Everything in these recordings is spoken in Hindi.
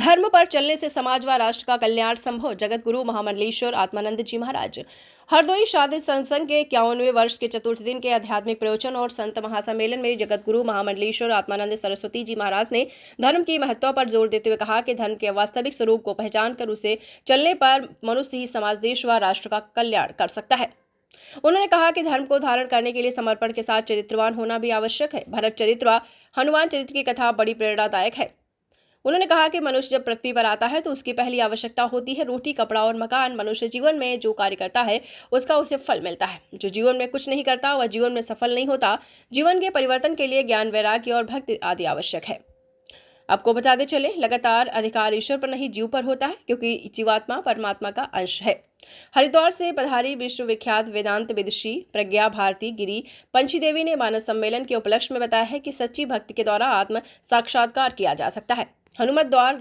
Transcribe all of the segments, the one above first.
धर्म पर चलने से समाज व राष्ट्र का कल्याण संभव। जगत गुरु महामंडलेश्वर आत्मानंद जी महाराज। हरदोई शादित सत्संग के 51वें वर्ष के चतुर्थ दिन के आध्यात्मिक प्रवचन और संत महासम्मेलन में जगत गुरु महामंडलेश्वर आत्मानंद सरस्वती जी महाराज ने धर्म की महत्व पर जोर देते हुए कहा कि धर्म के वास्तविक स्वरूप को पहचान कर उसे चलने पर मनुष्य ही समाज, देश व राष्ट्र का कल्याण कर सकता है। उन्होंने कहा कि धर्म को धारण करने के लिए समर्पण के साथ चरित्रवान होना भी आवश्यक है। भरत चरित्र व हनुमान चरित्र की कथा बड़ी प्रेरणादायक है। उन्होंने कहा कि मनुष्य जब पृथ्वी पर आता है तो उसकी पहली आवश्यकता होती है रोटी, कपड़ा और मकान। मनुष्य जीवन में जो कार्य करता है उसका उसे फल मिलता है। जो जीवन में कुछ नहीं करता वह जीवन में सफल नहीं होता। जीवन के परिवर्तन के लिए ज्ञान, वैराग्य और भक्ति आदि आवश्यक है। आपको बताते चले, लगातार अधिकार ईश्वर पर नहीं जीव पर होता है, क्योंकि जीवात्मा परमात्मा का अंश है। हरिद्वार से पधारी विश्वविख्यात वेदांत विदुषी प्रज्ञा भारती गिरी पंची देवी ने मानस सम्मेलन के उपलक्ष्य में बताया है कि सच्ची भक्ति के द्वारा आत्म साक्षात्कार किया जा सकता है। हनुमत द्वार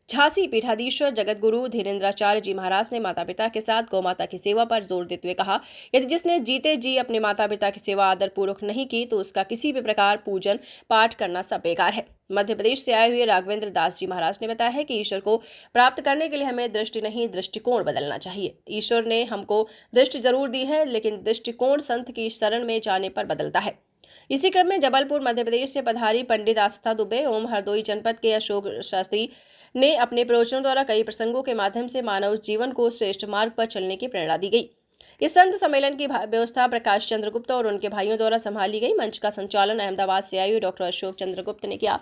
झांसी पीठाधीश्वर जगत गुरु धीरेन्द्राचार्य जी महाराज ने माता पिता के साथ गौ माता की सेवा पर जोर देते हुए कहा, यदि जिसने जीते जी अपने माता पिता की सेवा आदर पूर्वक नहीं की तो उसका किसी भी प्रकार पूजन पाठ करना सब बेकार है। मध्य प्रदेश से आए हुए राघवेंद्र दास जी महाराज ने बताया है कि ईश्वर को प्राप्त करने के लिए हमें दृष्टि नहीं, दृष्टिकोण बदलना चाहिए। ईश्वर ने हमको दृष्टि जरूर दी है, लेकिन दृष्टिकोण संत की शरण में जाने पर बदलता है। इसी क्रम में जबलपुर मध्य प्रदेश से पधारी पंडित आस्था दुबे ओम हरदोई जनपद के अशोक शास्त्री ने अपने प्रवचनों द्वारा कई प्रसंगों के माध्यम से मानव जीवन को श्रेष्ठ मार्ग पर चलने की प्रेरणा दी गई। इस संत सम्मेलन की व्यवस्था प्रकाश चंद्र गुप्ता और उनके भाइयों द्वारा संभाली गई। मंच का संचालन अहमदाबाद से आए हुए डॉक्टर अशोक चंद्र गुप्त ने किया।